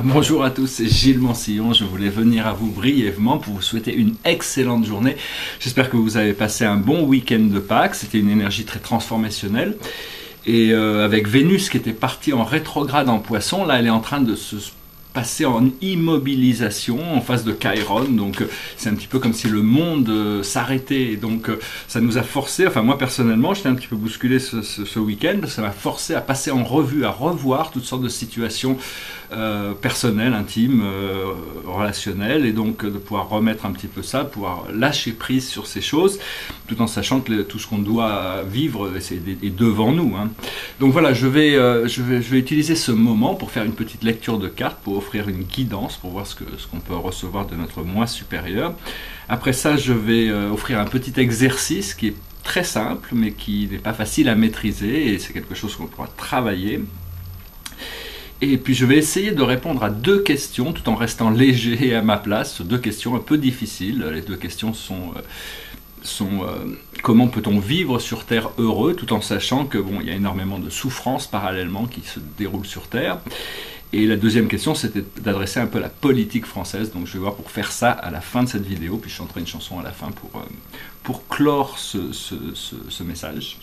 Bonjour à tous, c'est Gilles Mansillon. Je voulais venir à vous brièvement pour vous souhaiter une excellente journée. J'espère que vous avez passé un bon week-end de Pâques. C'était une énergie très transformationnelle. Et avec Vénus qui était partie en rétrograde en Poisson, là elle est en train de se passer en immobilisation en face de Chiron, donc c'est un petit peu comme si le monde s'arrêtait, donc ça nous a forcé, enfin moi personnellement j'étais un petit peu bousculé ce week-end, parce que ça m'a forcé à passer en revue, à revoir toutes sortes de situations personnelles, intimes, relationnelles, et donc de pouvoir remettre un petit peu ça, pouvoir lâcher prise sur ces choses, tout en sachant que tout ce qu'on doit vivre est devant nous, hein. Donc voilà, je vais utiliser ce moment pour faire une petite lecture de cartes, pour offrir une guidance, pour voir ce qu'on peut recevoir de notre moi supérieur. Après ça, je vais offrir un petit exercice qui est très simple, mais qui n'est pas facile à maîtriser, et c'est quelque chose qu'on pourra travailler. Et puis je vais essayer de répondre à deux questions, tout en restant léger et à ma place. Deux questions un peu difficiles. Les deux questions sont comment peut-on vivre sur Terre heureux, tout en sachant que bon, il y a énormément de souffrances parallèlement qui se déroulent sur Terre. Et la deuxième question, c'était d'adresser un peu la politique française. Donc je vais voir pour faire ça à la fin de cette vidéo, puis je chanterai une chanson à la fin pour clore ce message.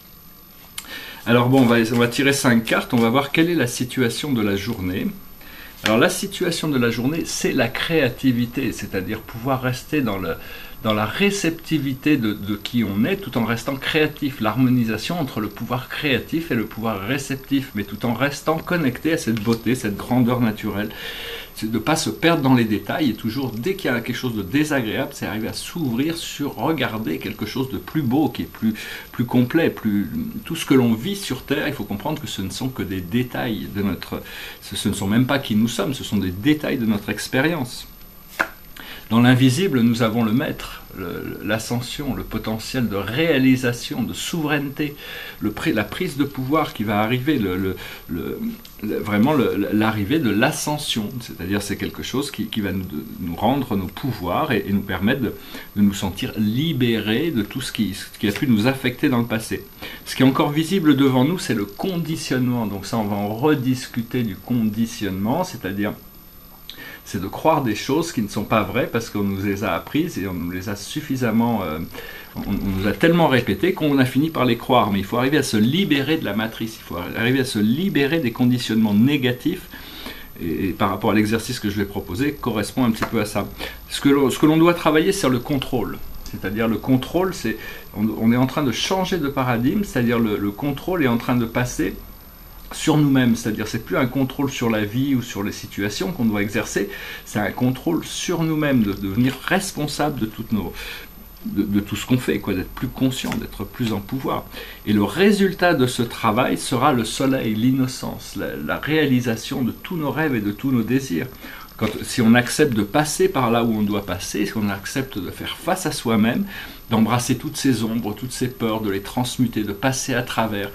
Alors bon, on va tirer 5 cartes, on va voir quelle est la situation de la journée. Alors la situation de la journée, c'est la créativité, c'est-à-dire pouvoir rester dans la réceptivité de qui on est, tout en restant créatif, l'harmonisation entre le pouvoir créatif et le pouvoir réceptif, mais tout en restant connecté à cette beauté, cette grandeur naturelle. C'est de ne pas se perdre dans les détails, et toujours, dès qu'il y a quelque chose de désagréable, c'est arriver à s'ouvrir sur regarder quelque chose de plus beau, qui est plus complet, tout ce que l'on vit sur Terre. Il faut comprendre que ce ne sont que des détails de ce ne sont même pas qui nous sommes, ce sont des détails de notre expérience. Dans l'invisible, nous avons le maître, l'ascension, le potentiel de réalisation, de souveraineté, la prise de pouvoir qui va arriver, vraiment l'arrivée de l'ascension. C'est-à-dire c'est quelque chose qui va nous rendre nos pouvoirs et nous permettre de nous sentir libérés de tout ce qui a pu nous affecter dans le passé. Ce qui est encore visible devant nous, c'est le conditionnement. Donc ça, on va en rediscuter du conditionnement, c'est-à-dire c'est de croire des choses qui ne sont pas vraies parce qu'on nous les a apprises et on nous les a suffisamment, on nous a tellement répétées qu'on a fini par les croire. Mais il faut arriver à se libérer de la matrice, il faut arriver à se libérer des conditionnements négatifs. Et par rapport à l'exercice que je vais proposer, correspond un petit peu à ça. Ce que l'on doit travailler, c'est le contrôle. C'est-à-dire le contrôle, on est en train de changer de paradigme, c'est-à-dire le contrôle est en train de passer sur nous-mêmes, c'est-à-dire c'est plus un contrôle sur la vie ou sur les situations qu'on doit exercer, c'est un contrôle sur nous-mêmes, de devenir responsable de tout ce qu'on fait, d'être plus conscient, d'être plus en pouvoir. Et le résultat de ce travail sera le soleil, l'innocence, la réalisation de tous nos rêves et de tous nos désirs. Si on accepte de passer par là où on doit passer, si on accepte de faire face à soi-même, d'embrasser toutes ces ombres, toutes ces peurs, de les transmuter, de passer à travers,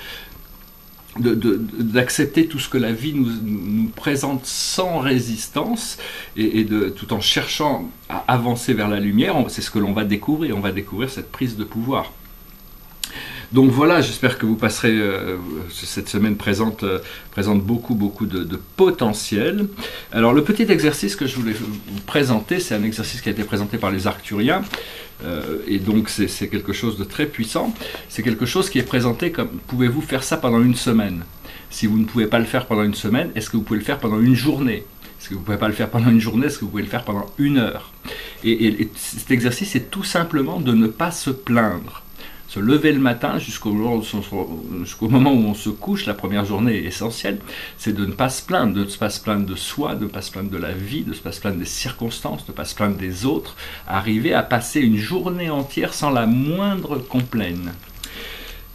d'accepter tout ce que la vie nous présente sans résistance et tout en cherchant à avancer vers la lumière, c'est ce que l'on va découvrir. On va découvrir cette prise de pouvoir. Donc voilà, j'espère que vous passerez, cette semaine présente beaucoup de potentiel. Alors le petit exercice que je voulais vous présenter, c'est un exercice qui a été présenté par les Arcturiens, et donc c'est quelque chose de très puissant. C'est quelque chose qui est présenté comme, pouvez-vous faire ça pendant une semaine? Si vous ne pouvez pas le faire pendant une semaine, est-ce que vous pouvez le faire pendant une journée? Est-ce que vous ne pouvez pas le faire pendant une journée? Est-ce que vous pouvez le faire pendant 1 heure? Et cet exercice, c'est tout simplement de ne pas se plaindre. Se lever le matin jusqu'au moment où on se couche, la première journée est essentielle, c'est de ne pas se plaindre, de ne pas se plaindre de soi, de ne pas se plaindre de la vie, de ne pas se plaindre des circonstances, de ne pas se plaindre des autres, arriver à passer une journée entière sans la moindre complainte.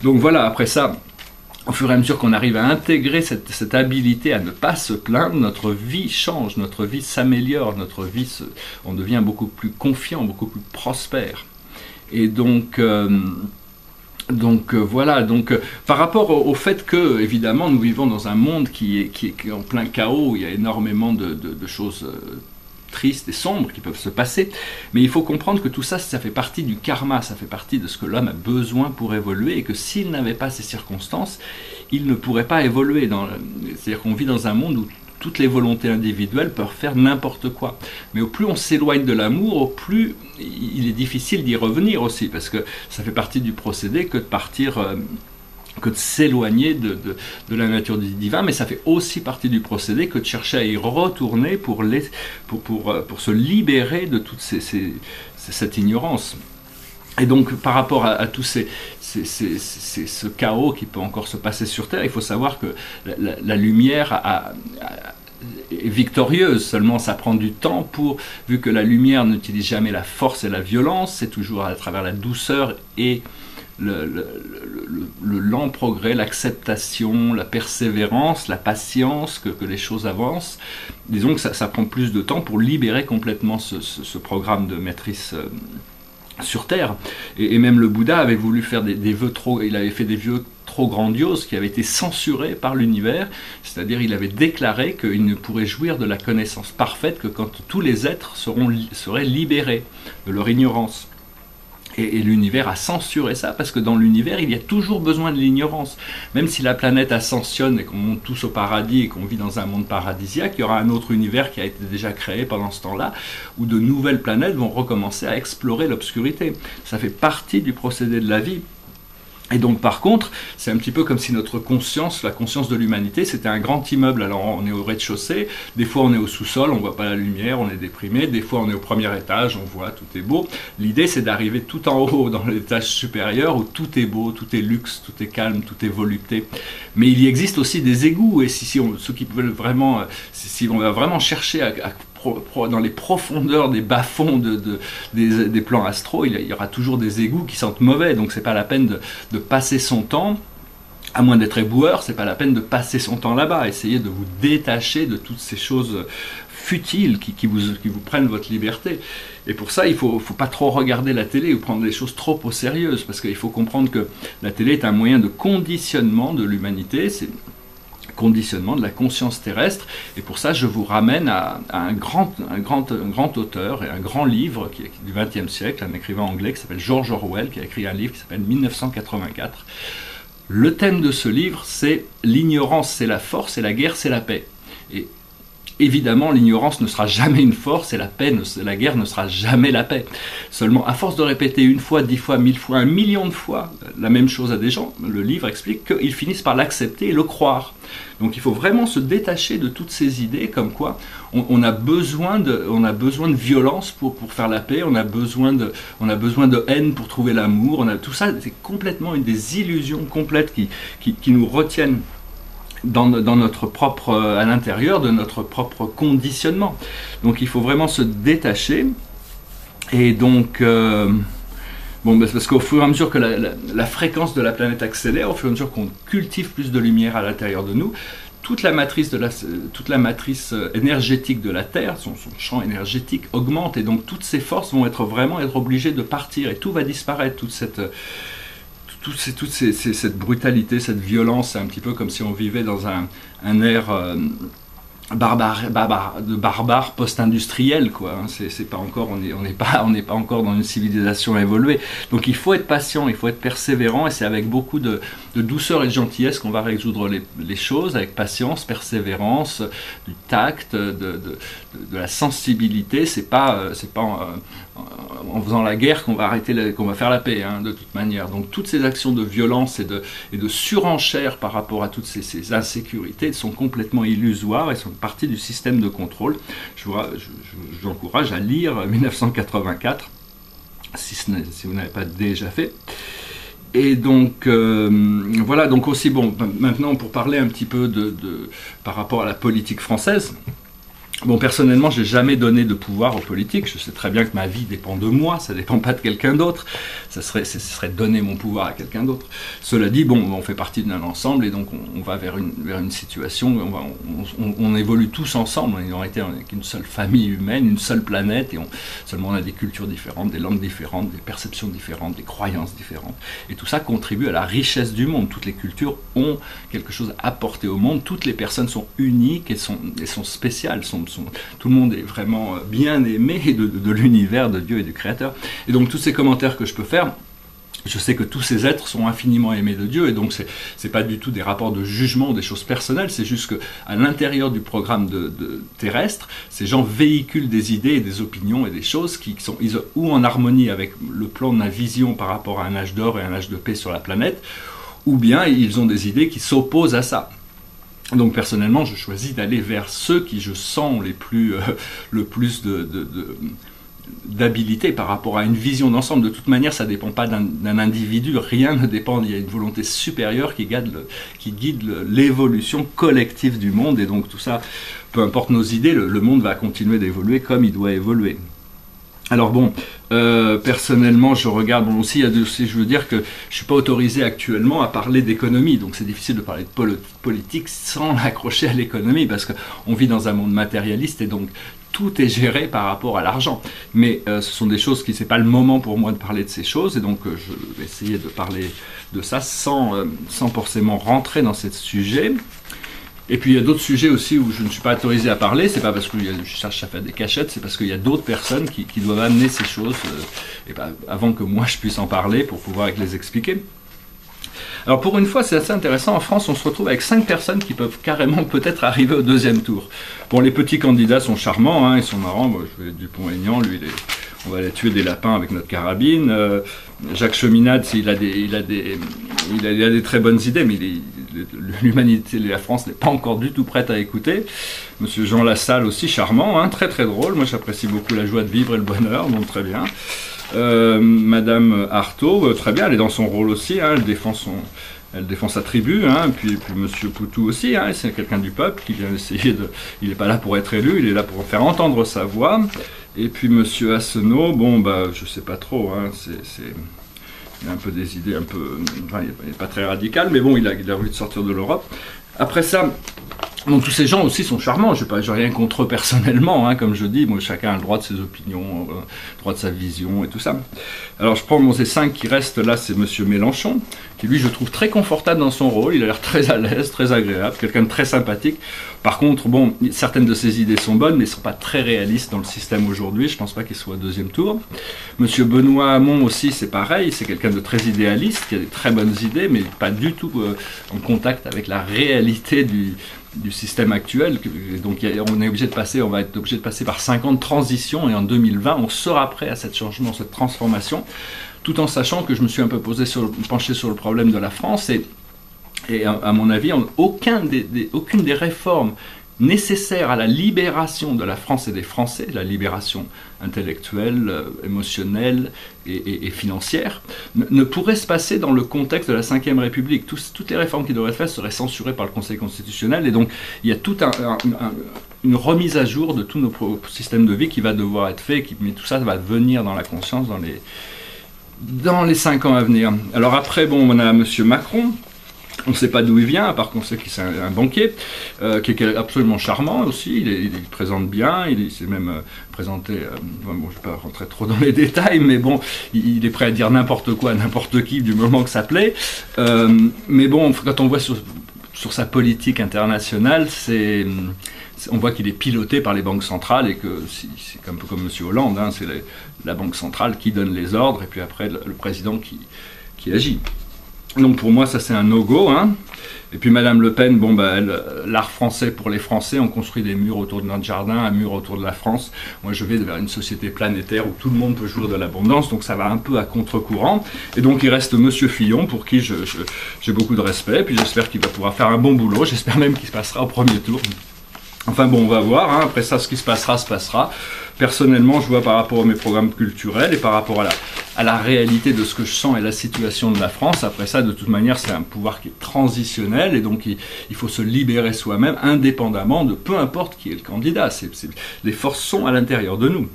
Donc voilà, après ça, au fur et à mesure qu'on arrive à intégrer cette habilité à ne pas se plaindre, notre vie change, notre vie s'améliore, on devient beaucoup plus confiant, beaucoup plus prospère. Et donc voilà, par rapport au fait que, évidemment, nous vivons dans un monde qui est en plein chaos, où il y a énormément de choses tristes et sombres qui peuvent se passer, mais il faut comprendre que tout ça, ça fait partie du karma, ça fait partie de ce que l'homme a besoin pour évoluer, et que s'il n'avait pas ces circonstances, il ne pourrait pas évoluer. C'est-à-dire qu'on vit dans un monde où toutes les volontés individuelles peuvent faire n'importe quoi. Mais au plus on s'éloigne de l'amour, au plus il est difficile d'y revenir aussi, parce que ça fait partie du procédé que de partir... que de s'éloigner de la nature du divin, mais ça fait aussi partie du procédé que de chercher à y retourner pour se libérer de toute cette ignorance. Et donc, par rapport à tout ce chaos qui peut encore se passer sur Terre, il faut savoir que la lumière est victorieuse, seulement ça prend du temps vu que la lumière n'utilise jamais la force et la violence, c'est toujours à travers la douceur et le lent progrès, l'acceptation, la persévérance, la patience que les choses avancent. Disons que ça prend plus de temps pour libérer complètement ce programme de maîtrise sur Terre. Et même le Bouddha avait voulu faire des vœux il avait fait des vœux trop grandioses qui avaient été censurés par l'univers, c'est-à-dire il avait déclaré qu'il ne pourrait jouir de la connaissance parfaite que quand tous les êtres seraient libérés de leur ignorance. Et l'univers a censuré ça, parce que dans l'univers, il y a toujours besoin de l'ignorance. Même si la planète ascensionne et qu'on monte tous au paradis et qu'on vit dans un monde paradisiaque, il y aura un autre univers qui a été déjà créé pendant ce temps-là, où de nouvelles planètes vont recommencer à explorer l'obscurité. Ça fait partie du procédé de la vie. Et donc par contre, c'est un petit peu comme si notre conscience, la conscience de l'humanité, c'était un grand immeuble. Alors on est au rez-de-chaussée, des fois on est au sous-sol, on voit pas la lumière, on est déprimé, des fois on est au premier étage, on voit, tout est beau. L'idée c'est d'arriver tout en haut, dans l'étage supérieur, où tout est beau, tout est luxe, tout est calme, tout est volupté. Mais il y existe aussi des égouts, et ceux qui veulent vraiment, si on va vraiment chercher dans les profondeurs des bas-fonds des plans astraux, il y aura toujours des égouts qui sentent mauvais, donc c'est pas la peine de passer son temps, à moins d'être éboueur, c'est pas la peine de passer son temps là-bas. Essayez de vous détacher de toutes ces choses futiles qui vous prennent votre liberté. Et pour ça, il faut pas trop regarder la télé ou prendre les choses trop au sérieux, parce qu'il faut comprendre que la télé est un moyen de conditionnement de l'humanité, c'est conditionnement de la conscience terrestre, et pour ça je vous ramène à un grand auteur et un grand livre qui est du XXe siècle, un écrivain anglais qui s'appelle George Orwell, qui a écrit un livre qui s'appelle 1984. Le thème de ce livre, c'est l'ignorance c'est la force et la guerre c'est la paix. Et évidemment, l'ignorance ne sera jamais une force et la guerre ne sera jamais la paix. Seulement, à force de répéter une fois, 10 fois, 1000 fois, 1 million de fois la même chose à des gens, le livre explique qu'ils finissent par l'accepter et le croire. Donc il faut vraiment se détacher de toutes ces idées comme quoi on a besoin de violence pour faire la paix, on a besoin de haine pour trouver l'amour, tout ça, c'est complètement des illusions complètes qui nous retiennent dans notre propre, à l'intérieur de notre propre conditionnement. Donc il faut vraiment se détacher. Et donc, parce qu'au fur et à mesure que la fréquence de la planète accélère, au fur et à mesure qu'on cultive plus de lumière à l'intérieur de nous, toute la matrice matrice énergétique de la Terre, son champ énergétique augmente, et donc toutes ces forces vont être obligées de partir, et tout va disparaître, toute cette brutalité, cette violence. C'est un petit peu comme si on vivait dans un ère barbare post-industriel, quoi. C'est pas encore, on n'est pas encore dans une civilisation évoluée. Donc il faut être patient, il faut être persévérant, et c'est avec beaucoup de douceur et de gentillesse qu'on va résoudre les choses, avec patience, persévérance, du tact, de la sensibilité. C'est pas en faisant la guerre qu'on va faire la paix, hein, de toute manière. Donc toutes ces actions de violence et de surenchère par rapport à toutes ces insécurités sont complètement illusoires et sont partie du système de contrôle. Je vous encourage à lire 1984, si vous n'avez pas déjà fait. Et donc, voilà, donc aussi, maintenant pour parler un petit peu par rapport à la politique française. Personnellement, j'ai jamais donné de pouvoir aux politiques. Je sais très bien que ma vie dépend de moi, ça dépend pas de quelqu'un d'autre. Ce serait donner mon pouvoir à quelqu'un d'autre. Cela dit, on fait partie d'un ensemble, et donc on va vers une situation, on évolue tous ensemble. On aurait été une seule famille humaine, une seule planète, et seulement on a des cultures différentes, des langues différentes, des perceptions différentes, des croyances différentes. Et tout ça contribue à la richesse du monde. Toutes les cultures ont quelque chose à apporter au monde. Toutes les personnes sont uniques et sont spéciales, tout le monde est vraiment bien aimé de l'univers, de Dieu et du Créateur. Et donc tous ces commentaires que je peux faire, Je sais que tous ces êtres sont infiniment aimés de Dieu, et donc c'est pas du tout des rapports de jugement ou des choses personnelles, c'est juste qu'à l'intérieur du programme terrestre, ces gens véhiculent des idées et des opinions et des choses qui sont ou en harmonie avec le plan de la vision par rapport à un âge d'or et un âge de paix sur la planète, ou bien ils ont des idées qui s'opposent à ça. Donc personnellement, je choisis d'aller vers ceux qui je sens le plus d'habilité par rapport à une vision d'ensemble. De toute manière, ça ne dépend pas d'un individu, rien ne dépend, il y a une volonté supérieure qui guide l'évolution collective du monde, et donc tout ça, peu importe nos idées, le monde va continuer d'évoluer comme il doit évoluer. Alors bon, personnellement, je regarde, bon aussi, je veux dire que je ne suis pas autorisé actuellement à parler d'économie, donc c'est difficile de parler de politique sans l'accrocher à l'économie, parce qu'on vit dans un monde matérialiste, et donc tout est géré par rapport à l'argent. Mais ce sont des choses qui, c'est pas le moment pour moi de parler de ces choses, et donc je vais essayer de parler de ça sans forcément rentrer dans ce sujet. Et puis il y a d'autres sujets aussi où je ne suis pas autorisé à parler, c'est pas parce que je cherche à faire des cachettes, c'est parce qu'il y a d'autres personnes qui doivent amener ces choses avant que moi je puisse en parler pour pouvoir les expliquer. Alors pour une fois, c'est assez intéressant, en France on se retrouve avec 5 personnes qui peuvent carrément peut-être arriver au deuxième tour. Bon, les petits candidats sont charmants, hein, ils sont marrants. Bon, je vais Dupont-Aignan, lui on va aller tuer des lapins avec notre carabine. Jacques Cheminade, il a des très bonnes idées, mais l'humanité et la France n'est pas encore du tout prête à écouter. Monsieur Jean Lassalle aussi, charmant, hein, très très drôle. Moi j'apprécie beaucoup la joie de vivre et le bonheur, donc très bien. Madame Artaud, très bien, elle est dans son rôle aussi, hein, elle défend sa tribu, hein, puis Monsieur Poutou aussi, hein, c'est quelqu'un du peuple qui vient essayer il n'est pas là pour être élu, il est là pour faire entendre sa voix. Et puis Monsieur Asselineau, bon bah je sais pas trop, hein, il a un peu des idées enfin, il n'est pas très radical, mais bon il a voulu sortir de l'Europe. Après ça, donc tous ces gens aussi sont charmants, je n'ai rien contre eux personnellement, hein, comme je dis, moi, chacun a le droit de ses opinions, le droit de sa vision et tout ça. Alors je prends ces 5 qui restent là, c'est Monsieur Mélenchon, qui lui je trouve très confortable dans son rôle, il a l'air très à l'aise, très agréable, quelqu'un de très sympathique. Par contre, bon, certaines de ses idées sont bonnes, mais ne sont pas très réalistes dans le système aujourd'hui, je ne pense pas qu'il soit au deuxième tour. Monsieur Benoît Hamon aussi, c'est pareil, c'est quelqu'un de très idéaliste, qui a des très bonnes idées, mais pas du tout en contact avec la réalité du système actuel. Donc on va être obligé de passer par 5 ans de transition, et en 2020 on sera prêt à ce changement, cette transformation, tout en sachant que je me suis un peu penché sur le problème de la France, et à mon avis aucune des réformes nécessaires à la libération de la France et des Français, la libération intellectuelle, émotionnelle et financière, ne pourrait se passer dans le contexte de la Ve République. Toutes les réformes qui devraient être faites seraient censurées par le Conseil constitutionnel, et donc il y a toute une remise à jour de tous nos systèmes de vie qui va devoir être fait, mais tout ça va venir dans la conscience dans les 5 ans à venir. Alors après, bon, on a M. Macron. On ne sait pas d'où il vient, à part qu'on sait qu'il est un banquier, qui est absolument charmant aussi, il présente bien, il s'est même présenté, bon, je ne vais pas rentrer trop dans les détails, mais bon, il est prêt à dire n'importe quoi, n'importe qui, du moment que ça plaît. Mais bon, quand on voit sur sa politique internationale, on voit qu'il est piloté par les banques centrales, et que c'est un peu comme M. Hollande, hein, c'est la banque centrale qui donne les ordres, et puis après le président qui agit. Donc pour moi, ça c'est un no-go, hein. Et puis Madame Le Pen, bon bah l'art français pour les Français, on construit des murs autour de notre jardin, un mur autour de la France. Moi je vais vers une société planétaire où tout le monde peut jouir de l'abondance, donc ça va un peu à contre-courant. Et donc il reste Monsieur Fillon, pour qui j'ai beaucoup de respect, puis j'espère qu'il va pouvoir faire un bon boulot, j'espère même qu'il se passera au premier tour. Enfin bon, on va voir, hein. Après ça, ce qui se passera, se passera. Personnellement, je vois par rapport à mes programmes culturels et par rapport à la réalité de ce que je sens et la situation de la France. Après ça, de toute manière, c'est un pouvoir qui est transitionnel, et donc il faut se libérer soi-même, indépendamment de peu importe qui est le candidat. Les forces sont à l'intérieur de nous.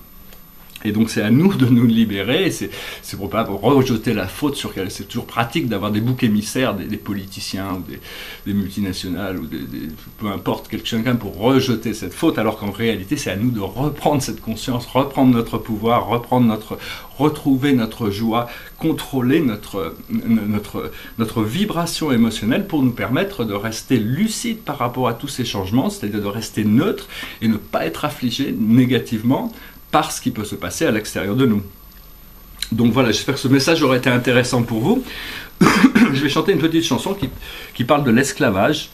Et donc c'est à nous de nous libérer, c'est pour pas rejeter la faute sur qu'elle. C'est toujours pratique d'avoir des boucs émissaires, des politiciens ou des multinationales ou peu importe, quelqu'un pour rejeter cette faute, alors qu'en réalité c'est à nous de reprendre cette conscience, reprendre notre pouvoir, retrouver notre joie, contrôler notre vibration émotionnelle pour nous permettre de rester lucide par rapport à tous ces changements, c'est-à-dire de rester neutre et ne pas être affligé négativement par ce qui peut se passer à l'extérieur de nous. Donc voilà, j'espère que ce message aura été intéressant pour vous. Je vais chanter une petite chanson qui parle de l'esclavage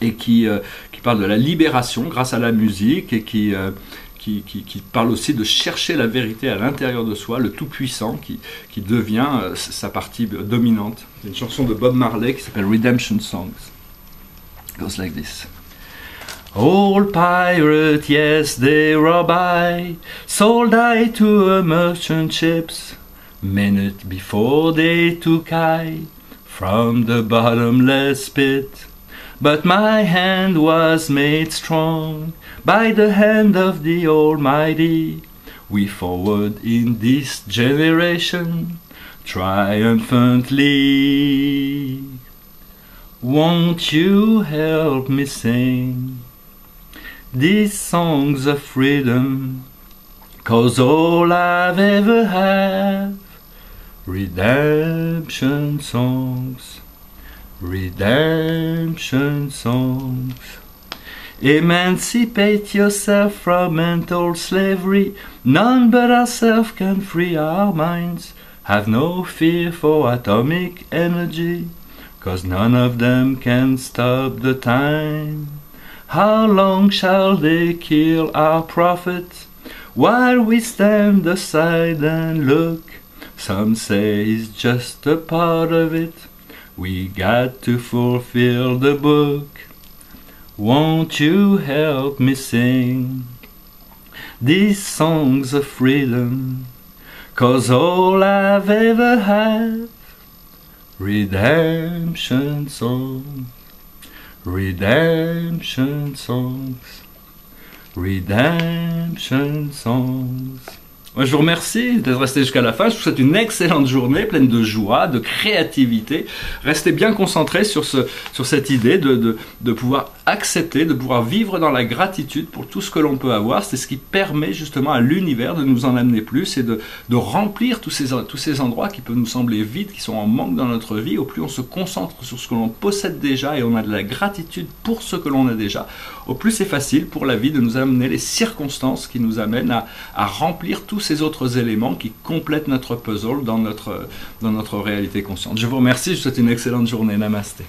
et qui parle de la libération grâce à la musique et qui parle aussi de chercher la vérité à l'intérieur de soi, le Tout-Puissant qui devient sa partie dominante. C'est une chanson de Bob Marley qui s'appelle Redemption Songs. It goes like this. Old pirate, yes, they rob I, sold I to a merchant ships, minute before they took I from the bottomless pit. But my hand was made strong by the hand of the Almighty. We forward in this generation triumphantly. Won't you help me sing these songs of freedom? 'Cause all I've ever had, redemption songs, redemption songs. Emancipate yourself from mental slavery. None but ourselves can free our minds. Have no fear for atomic energy, 'cause none of them can stop the time. How long shall they kill our prophets while we stand aside and look? Some say it's just a part of it. We got to fulfill the book. Won't you help me sing these songs of freedom? 'Cause all I've ever had, redemption songs, redemption songs, redemption songs. Moi, je vous remercie d'être resté jusqu'à la fin. Je vous souhaite une excellente journée, pleine de joie, de créativité. Restez bien concentrés sur cette idée de pouvoir accepter, de pouvoir vivre dans la gratitude pour tout ce que l'on peut avoir. C'est ce qui permet justement à l'univers de nous en amener plus et de remplir tous ces endroits qui peuvent nous sembler vides, qui sont en manque dans notre vie. Au plus on se concentre sur ce que l'on possède déjà et on a de la gratitude pour ce que l'on a déjà, au plus c'est facile pour la vie de nous amener les circonstances qui nous amènent à remplir tous ces autres éléments qui complètent notre puzzle dans notre réalité consciente. Je vous remercie, je vous souhaite une excellente journée. Namasté.